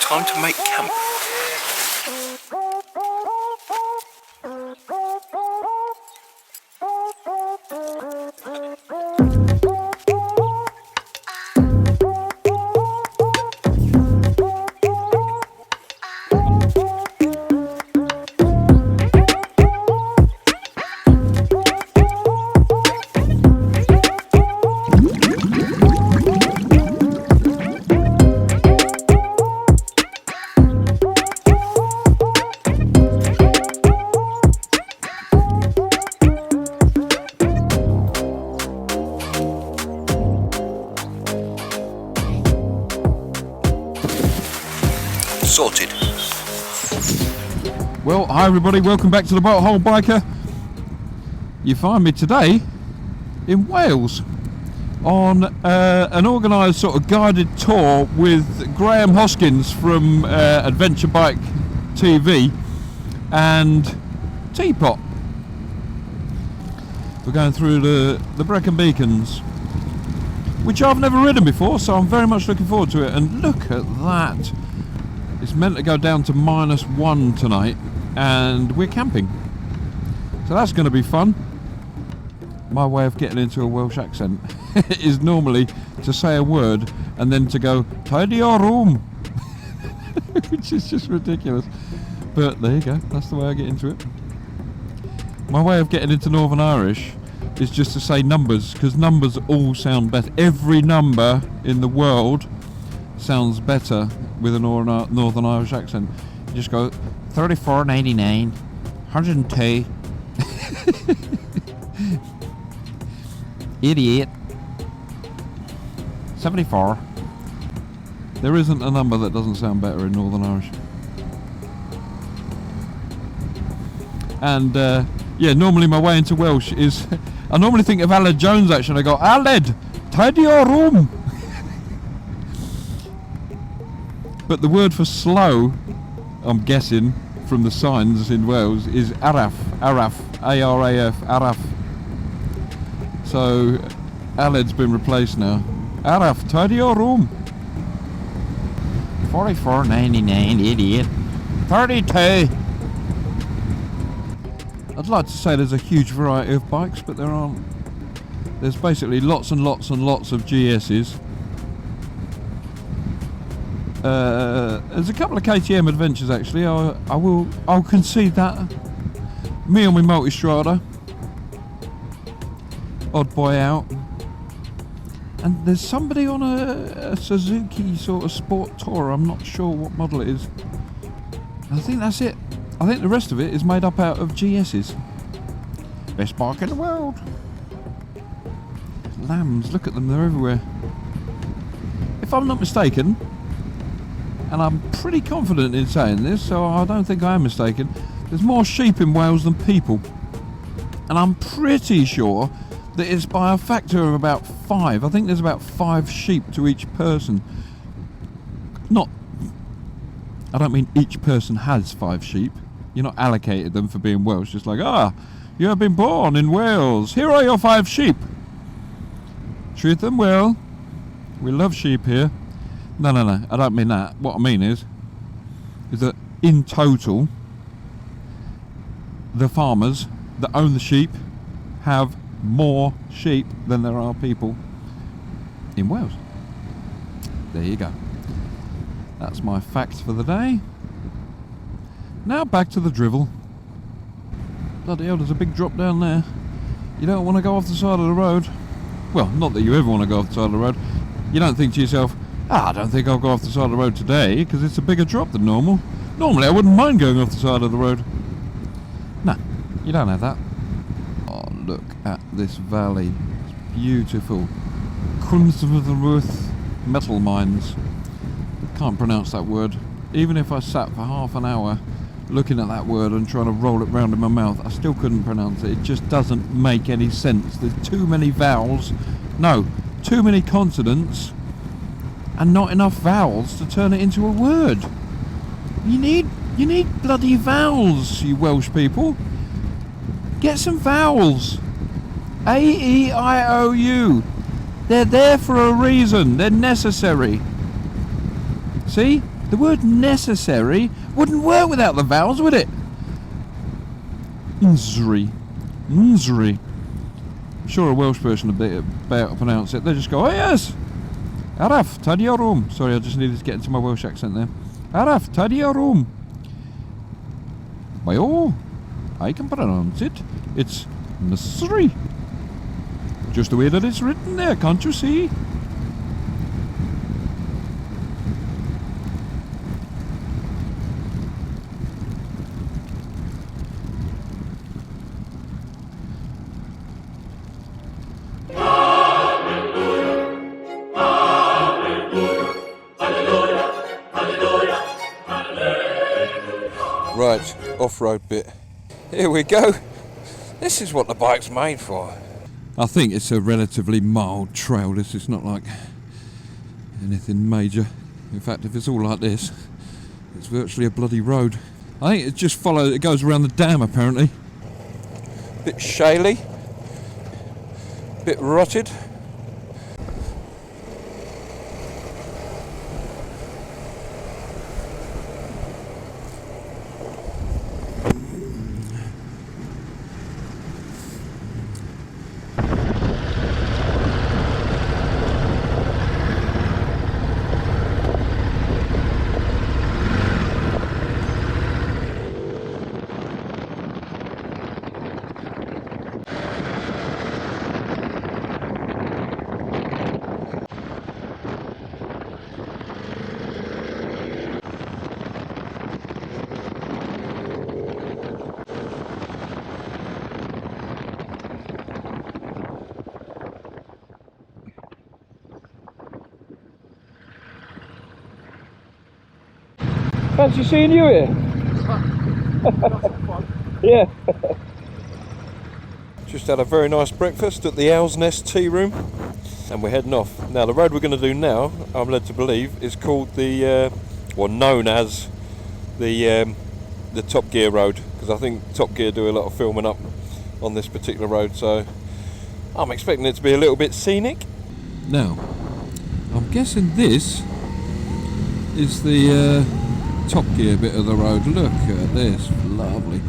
time to make camp. Sorted. Well, hi everybody, welcome back to the Boat Hole Biker. You find me today in Wales on an organised sort of guided tour with Graham Hoskins from Adventure Bike TV and Teapot. We're going through the Brecon beacons, which I've never ridden before, so I'm very much looking forward to it. And look at that. It's meant to go down to -1 tonight, and we're camping. So that's going to be fun. My way of getting into a Welsh accent is normally to say a word and then to go, tidy your room, which is just ridiculous. But there you go, that's the way I get into it. My way of getting into Northern Irish is just to say numbers, because numbers all sound better. Every number in the world sounds better with a Northern Irish accent. You just go 34.99, 102, 88, 74. There isn't a number that doesn't sound better in Northern Irish. And yeah, normally my way into Welsh is I normally think of Aled Jones actually. I go, Aled, tidy your room. But the word for slow, I'm guessing from the signs in Wales, is araf, A-R-A-F, araf. So Aled's been replaced now. Araf, tidy your room. 44.99, idiot. 32. I'd like to say there's a huge variety of bikes, but there aren't. There's basically lots and lots and lots of GS's. There's a couple of KTM adventures actually. I'll concede that. Me on my Multistrada, odd boy out, and there's somebody on a Suzuki sort of sport tour. I'm not sure what model it is. I think that's it. I think the rest of it is made up out of GS's. Best bike in the world. Lambs, look at them, they're everywhere. If I'm not mistaken, and I'm pretty confident in saying this, so I don't think I am mistaken, there's more sheep in Wales than people. And I'm pretty sure that it's by a factor of about 5. I think there's about 5 sheep to each person. I don't mean each person has 5 sheep. You're not allocated them for being Welsh. Just like, you have been born in Wales. Here are your 5 sheep. Treat them well. We love sheep here. No, I don't mean that. What I mean is that in total, the farmers that own the sheep have more sheep than there are people in Wales. There you go. That's my fact for the day. Now back to the drivel. Bloody hell, there's a big drop down there. You don't want to go off the side of the road. Well, not that you ever want to go off the side of the road. You don't think to yourself, I don't think I'll go off the side of the road today because it's a bigger drop than normal. Normally I wouldn't mind going off the side of the road. No, you don't have that. Oh, look at this valley. It's beautiful. Cornwall metal mines. Can't pronounce that word. Even if I sat for half an hour looking at that word and trying to roll it round in my mouth, I still couldn't pronounce it. It just doesn't make any sense. There's too many vowels. No, too many consonants and not enough vowels to turn it into a word. You need bloody vowels, you Welsh people. Get some vowels. A, E, I, O, U. They're there for a reason. They're necessary. See? The word necessary wouldn't work without the vowels, would it? Nzri. Nzri. I'm sure a Welsh person would be about to pronounce it. They just go, oh yes! Araf, tadio room. Sorry, I just needed to get into my Welsh accent there. Araf, tadio room. By all, I can pronounce it. It's Nzri. Just the way that it's written there, can't you see? Right, off-road bit. Here we go. This is what the bike's made for. I think it's a relatively mild trail. This is not like anything major. In fact, if it's all like this, it's virtually a bloody road. I think it just follows, it goes around the dam apparently. Bit shaly, bit rotted. Fancy seeing you here? Yeah. Just had a very nice breakfast at the Owl's Nest Tea Room, and we're heading off. Now the road we're going to do now, I'm led to believe, is called the, well, known as the Top Gear Road, because I think Top Gear do a lot of filming up on this particular road, so I'm expecting it to be a little bit scenic. Now, I'm guessing this is the Top Gear bit of the road. Look at this, lovely.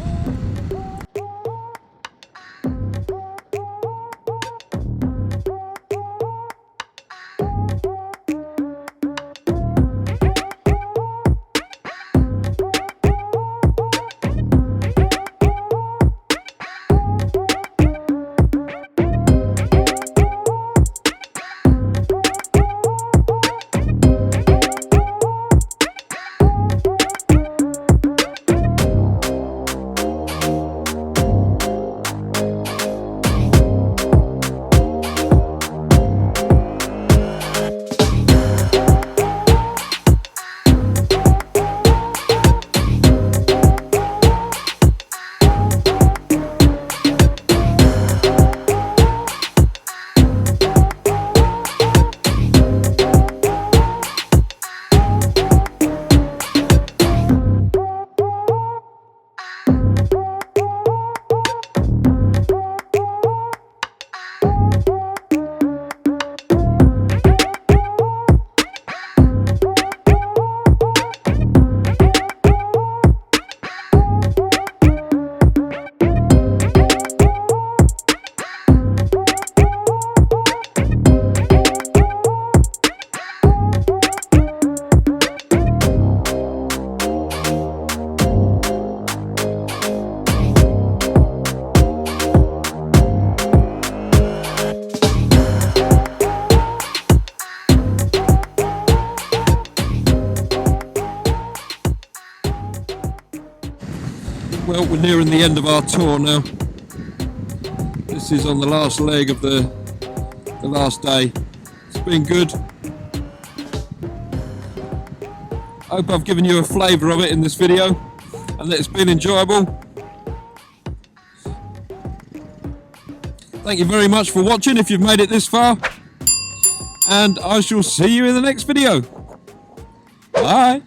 Well, we're nearing the end of our tour now. This is on the last leg of the last day. It's been good. I hope I've given you a flavour of it in this video and that it's been enjoyable. Thank you very much for watching if you've made it this far, and I shall see you in the next video. Bye.